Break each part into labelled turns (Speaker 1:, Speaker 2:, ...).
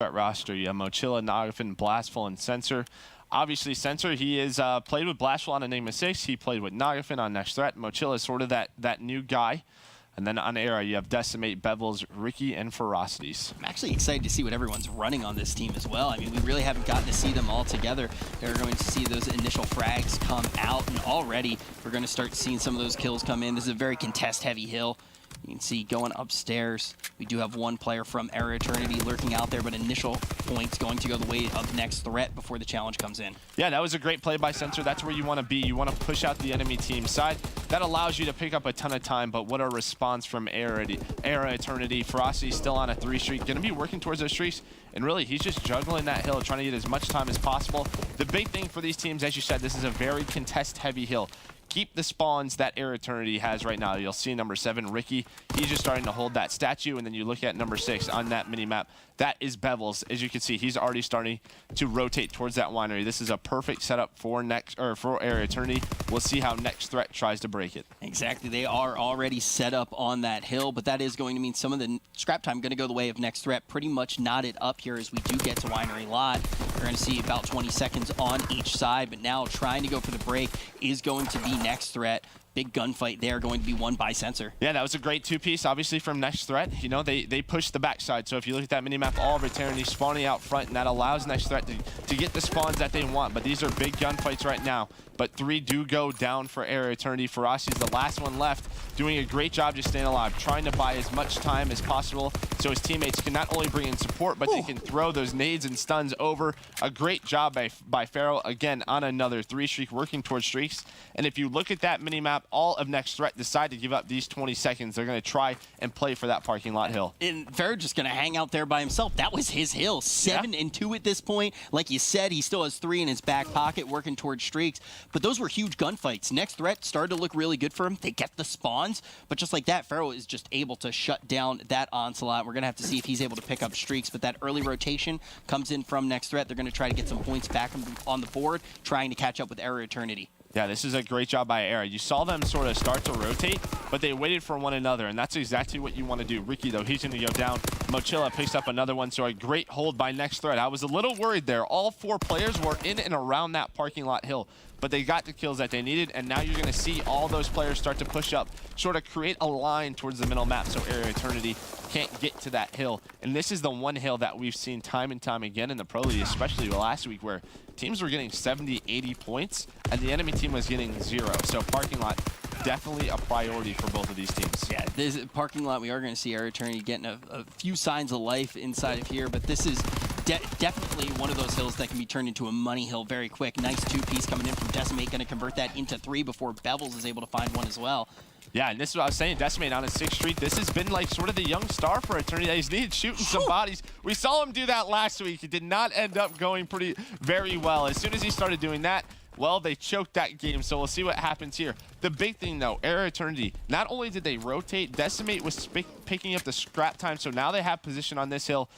Speaker 1: roster. You have Mochila, Nagafin, Blastful, and Sensor. Obviously, Sensor, he is played with Blastful on Enigma 6. He played with Nagafin on Next Threat. Mochila is sort of that new guy. And then on eRa, you have Decimate, Bevels, Ricky, and Ferocities.
Speaker 2: I'm actually excited to see what everyone's running on this team as well. I mean, we really haven't gotten to see them all together. They're going to see those initial frags come out, and already we're going to start seeing some of those kills come in. This is a very contest-heavy hill. You can see going upstairs, we do have one player from eRa Eternity lurking out there, but initial points going to go the way of Next Threat before the challenge comes in. Yeah, that was a great play by Sensor. That's where you want to be. You want to push out the enemy team side. That allows you to pick up a ton of time, but what a response from eRa Eternity. Ferocity still on a 3 streak, going to be working towards those streaks, and really, he's just juggling that hill, trying to get as much time as possible. The big thing for these teams, as you said, this is a very contest-heavy hill. Keep the spawns that eRa Eternity has right now. You'll see number 7, Ricky. He's just starting to hold that statue, and then you look at number 6 on that mini-map. That is Bevels. As you can see, he's already starting to rotate towards that winery. This is a perfect setup for eRa Eternity. We'll see how Next Threat tries to break it. Exactly. They are already set up on that hill, but that is going to mean some of the scrap time going to go the way of Next Threat. Pretty much knotted up here as we do get to Winery Lot. We're going to see about 20 seconds on each side, but now trying to go for the break is going to be Next Threat. Big gunfight there, going to be won by Sensor. Yeah, that was a great two-piece, obviously, from Next Threat. You know, they pushed the backside. So if you look at that minimap, all of Eternity spawning out front, and that allows Next Threat to get the spawns that they want. But these are big gunfights right now. But 3 do go down for eRa Eternity. Ferocity is the last one left, doing a great job just staying alive, trying to buy as much time as possible so his teammates can not only bring in support, but they can throw those nades and stuns over. A great job by Pharaoh, again, on another 3 streak, working towards streaks. And if you look at that minimap, all of Next Threat decide to give up these 20 seconds. They're going to try and play for that parking lot hill. And Pharaoh just going to hang out there by himself. That was his hill. 7 and 2 at this point. Like you said, he still has 3 in his back pocket, working towards streaks. But those were huge gunfights. Next Threat started to look really good for him. They get the spawns, but just like that, Pharaoh is just able to shut down that onslaught. We're going to have to see if he's able to pick up streaks, but that early rotation comes in from Next Threat. They're going to try to get some points back on the board, trying to catch up with eRa Eternity. Yeah, this is a great job by eRa. You saw them sort of start to rotate, but they waited for one another, and that's exactly what you want to do. Ricky, though, he's going to go down. Mochila picks up another one, so a great hold by Next Threat. I was a little worried there. All 4 players were in and around that parking lot hill, but they got the kills that they needed, and now you're going to see all those players start to push up, sort of create a line towards the middle map so eRa Eternity can't get to that hill. And this is the one hill that we've seen time and time again in the Pro League, especially last week, where teams were getting 70, 80 points, and the enemy team was getting 0. So parking lot, definitely a priority for both of these teams. Yeah, this parking lot, we are going to see eRa Eternity getting a few signs of life inside of here, but this is definitely one of those hills that can be turned into a money hill very quick. Nice 2-piece coming in from Decimate, going to convert that into 3 before Bevels is able to find one as well. Yeah, and this is what I was saying, Decimate on a 6th streak. This has been like sort of the young star for Eternity that he's needed, shooting some bodies. We saw him do that last week. It did not end up going very well. As soon as he started doing that, well, they choked that game, so we'll see what happens here. The big thing, though, eRa Eternity, not only did they rotate, Decimate was picking up the scrap time, so now they have position on this hill.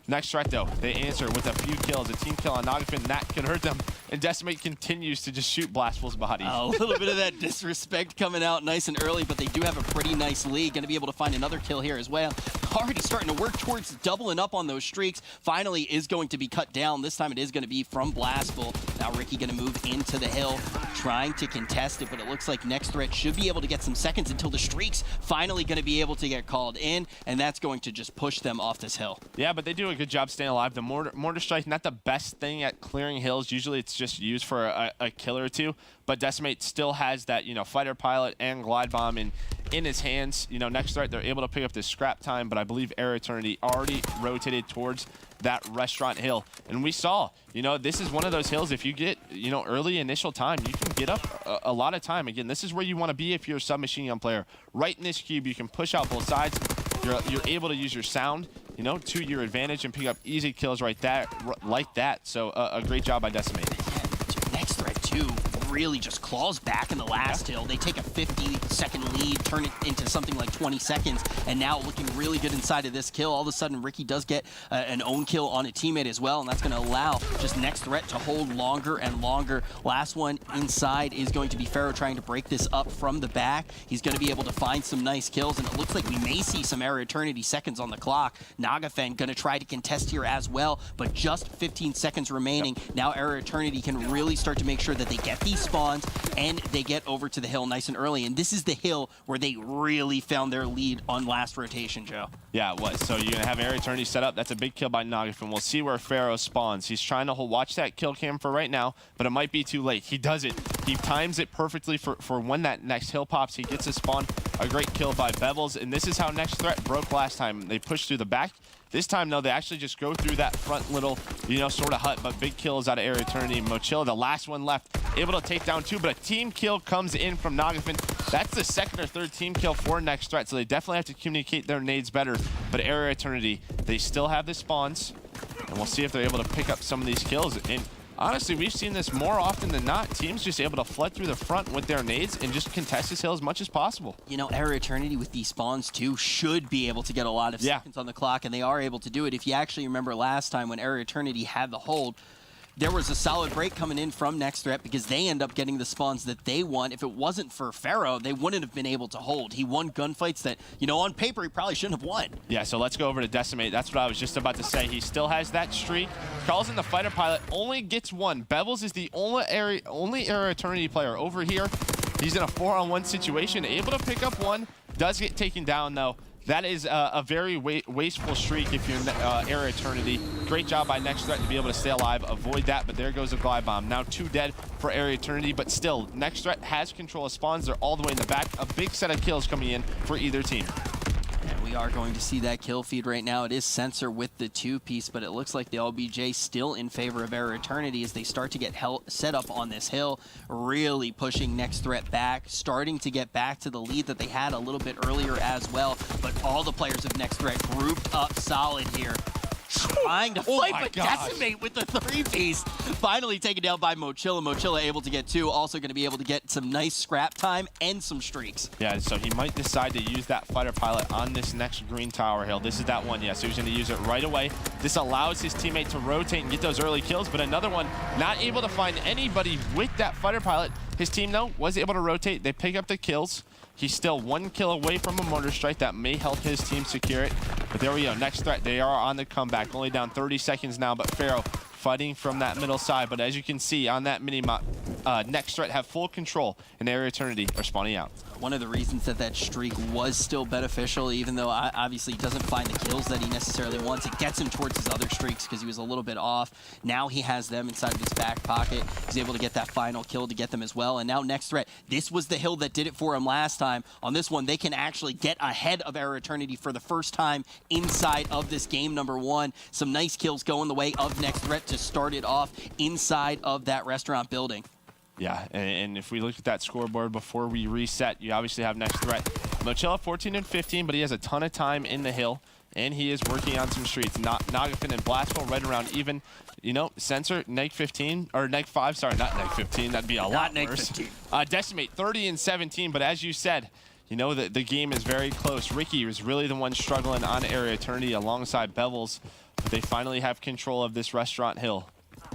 Speaker 2: Next Threat, though, they answer with a few kills. A team kill on Nagafin, that can hurt them. And Decimate continues to just shoot Blastful's body. A little bit of that disrespect coming out nice and early, but they do have a pretty nice lead. Going to be able to find another kill here as well. Already starting to work towards doubling up on those streaks. Finally is going to be cut down. This time it is going to be from Blastful. Now Ricky going to move into the hill, trying to contest it, but it looks like Next Threat should be able to get some seconds until the streaks finally going to be able to get called in, and that's going to just push them off this hill. Yeah, but they do a good job staying alive. The mortar strike, not the best thing at clearing hills. Usually it's just used for a kill or 2, but Decimate still has that, you know, fighter pilot and glide bomb in his hands. You know, Next Threat, they're able to pick up this scrap time, but I believe eRa Eternity already rotated towards that restaurant hill. And we saw, you know, this is one of those hills, if you get, you know, early initial time, you can get up a lot of time. Again, this is where you want to be if you're a submachine gun player. Right in this cube, you can push out both sides. You're able to use your sound, you know, to your advantage and pick up easy kills right there, like that. So a great job by Decimate. Next Threat, too. really just claws back in the last hill. They take a 50-second lead, turn it into something like 20 seconds, and now looking really good inside of this kill. All of a sudden, Ricky does get an own kill on a teammate as well, and that's going to allow just Next Threat to hold longer and longer. Last one inside is going to be Pharaoh trying to break this up from the back. He's going to be able to find some nice kills, and it looks like we may see some Era Eternity seconds on the clock. Nagafen going to try to contest here as well, but just 15 seconds remaining. Now Era Eternity can really start to make sure that they get these spawns and they get over to the hill nice and early. And this is the hill where they really found their lead on last rotation, Joe.
Speaker 1: Yeah, it was. So you're going to have Era Eternity set up. That's a big kill by Nagafen. We'll see where Pharaoh spawns. He's trying to watch that kill cam for right now, but it might be too late. He does it. He times it perfectly for when that next hill pops. He gets a spawn. A great kill by Bevels. And this is how Next Threat broke last time. They pushed through the back. This time, though, they actually just go through that front little, sort of hut, but big kills out of Era Eternity. Mochila, the last one left, able to take down 2, but a team kill comes in from Nagafen. That's the second or third team kill for Next Threat, so they definitely have to communicate their nades better. But Era Eternity, they still have the spawns, and we'll see if they're able to pick up some of these kills. And honestly, we've seen this more often than not. Teams just able to flood through the front with their nades and just contest this hill as much as possible.
Speaker 2: Era Eternity with these spawns too should be able to get a lot of seconds on the clock, and they are able to do it. If you actually remember last time when Era Eternity had the hold, there was a solid break coming in from Next Threat because they end up getting the spawns that they want. If it wasn't for Pharaoh, they wouldn't have been able to hold. He won gunfights that, on paper, he probably shouldn't have won.
Speaker 1: Yeah, so let's go over to Decimate. That's what I was just about to say. He still has that streak. Calls in the fighter pilot, only gets 1. Bevels is the only Era Eternity player over here. He's in a 4-on-1 situation, able to pick up 1. Does get taken down, though. That is a very wasteful streak if you're Era Eternity. Great job by Next Threat to be able to stay alive, avoid that, but there goes a glide bomb. Now 2 dead for Era Eternity, but still, Next Threat has control of spawns. They're all the way in the back. A big set of kills coming in for either team.
Speaker 2: And we are going to see that kill feed right now. It is Sensor with the 2-piece, but it looks like the LBJ still in favor of Era Eternity as they start to get set up on this hill, really pushing Next Threat back, starting to get back to the lead that they had a little bit earlier as well. But all the players of Next Threat grouped up solid here, trying to fight, but Decimate with the 3-piece. Finally taken down by Mochila. Mochila able to get 2, also going to be able to get some nice scrap time and some streaks.
Speaker 1: Yeah, so he might decide to use that fighter pilot on this next green tower hill. This is that one, yeah, so he's going to use it right away. This allows his teammate to rotate and get those early kills, but another one, not able to find anybody with that fighter pilot. His team, though, was able to rotate. They pick up the kills. He's still 1 kill away from a mortar strike that may help his team secure it. But there we go. Next Threat, they are on the comeback. Only down 30 seconds now, but Pharaoh fighting from that middle side. But as you can see on that mini-map, Next Threat have full control, and Era Eternity are spawning out.
Speaker 2: One of the reasons that streak was still beneficial, even though obviously he doesn't find the kills that he necessarily wants, it gets him towards his other streaks because he was a little bit off. Now he has them inside of his back pocket. He's able to get that final kill to get them as well. And now Next Threat, this was the hill that did it for him last time. On this one, they can actually get ahead of Era Eternity for the first time inside of this game number 1. Some nice kills going the way of Next Threat to start it off inside of that restaurant building.
Speaker 1: Yeah, and if we look at that scoreboard before we reset, you obviously have Next Threat. Mochila 14 and 15, but he has a ton of time in the hill, and he is working on some streets. Nagafen and Blastful right around even. Sensor, neg 15, or neg 5, sorry, not neg 15. That'd be a lot worse. Decimate 30 and 17, but as you said, the game is very close. Ricky was really the one struggling on Era Eternity alongside Bevels, but they finally have control of this restaurant hill.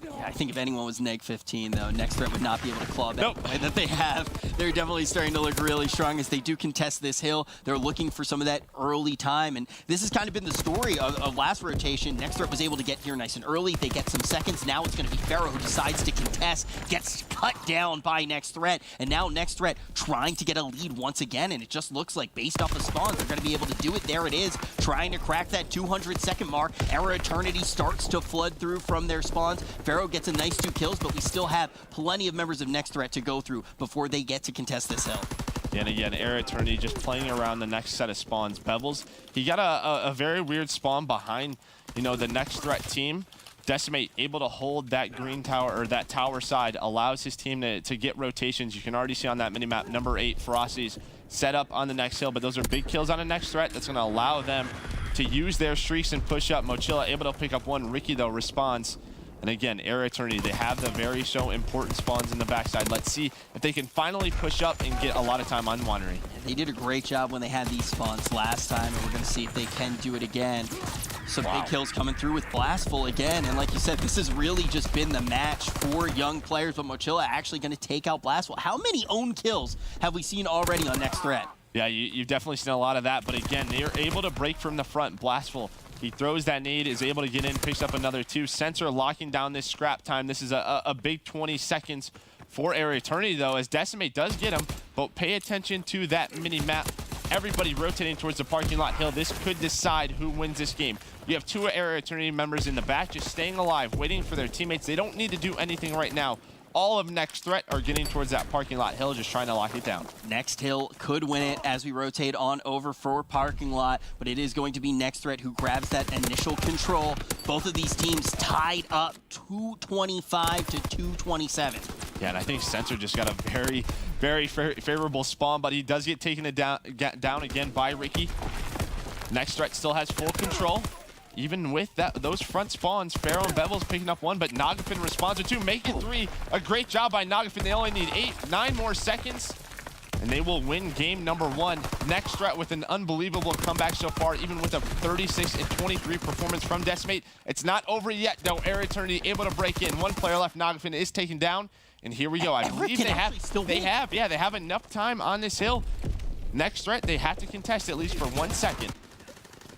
Speaker 2: Yeah, I think if anyone was neg 15, though, Next Threat would not be able to claw back the way that they have. They're definitely starting to look really strong as they do contest this hill. They're looking for some of that early time, and this has kind of been the story of last rotation. Next Threat was able to get here nice and early. They get some seconds. Now it's going to be Pharaoh who decides to contest, gets cut down by Next Threat, and now Next Threat trying to get a lead once again, and it just looks like based off the spawns, they're going to be able to do it. There it is, trying to crack that 200-second mark. Era Eternity starts to flood through from their spawns. Pharaoh gets a nice 2 kills, but we still have plenty of members of Next Threat to go through before they get to contest this hill.
Speaker 1: And again, Era Eternity just playing around the next set of spawns. Bevels, he got a very weird spawn behind, the Next Threat team. Decimate able to hold that green tower, or that tower side, allows his team to get rotations. You can already see on that minimap, number 8, Ferocities set up on the next hill, but those are big kills on the Next Threat. That's going to allow them to use their streaks and push up. Mochila able to pick up 1. Ricky, though, responds. And again, eRa Eternity, they have the very so important spawns in the backside. Let's see if they can finally push up and get a lot of time on Wandering.
Speaker 2: They did a great job when they had these spawns last time, and we're going to see if they can do it again. Some big kills coming through with Blastful again, and like you said, this has really just been the match for young players, but Mochila actually going to take out Blastful. How many own kills have we seen already on Next Threat?
Speaker 1: Yeah, you've definitely seen a lot of that, but again, they are able to break from the front. Blastful, he throws that nade, is able to get in, picks up another 2. Sensor locking down this scrap time. This is a big 20 seconds for eRa Eternity, though, as Decimate does get him, but pay attention to that mini-map. Everybody rotating towards the parking lot hill. This could decide who wins this game. You have 2 eRa Eternity members in the back just staying alive, waiting for their teammates. They don't need to do anything right now. All of Next Threat are getting towards that parking lot hill, just trying to lock it down. Next
Speaker 2: Hill could win it as we rotate on over for parking lot, but it is going to be Next Threat who grabs that initial control. Both of these teams tied up 225 to 227.
Speaker 1: Yeah, and I think Sensor just got a very favorable spawn, but he does get taken down again by Ricky. Next Threat still has full control. Even with those front spawns, Pharaoh and Bevel's picking up 1, but Nagafin responds with 2, make it 3. A great job by Nagafin. They only need 9 more seconds, and they will win game number 1. Next Threat with an unbelievable comeback so far, even with a 36 and 23 performance from Decimate. It's not over yet, though. eRa Eternity able to break in. 1 player left. Nagafin is taken down, and here we go. I believe they have enough time on this hill. Next Threat, they have to contest at least for 1 second.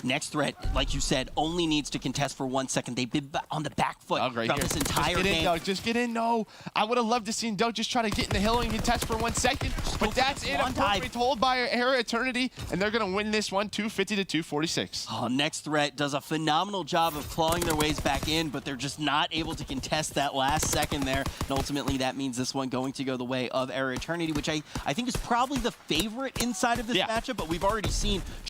Speaker 2: Next Threat, like you said, only needs to contest for 1 second. They've been on the back foot throughout this entire game.
Speaker 1: Just get in, no. I would have loved to see Doug just try to get in the hill and contest for 1 second, but that's it. Appropriately told by eRa Eternity, and they're going to win this one 250 to 246.
Speaker 2: Oh, Next Threat does a phenomenal job of clawing their ways back in, but they're just not able to contest that last second there. And ultimately, that means this one going to go the way of eRa Eternity, which I think is probably the favorite inside of this matchup, but we've already seen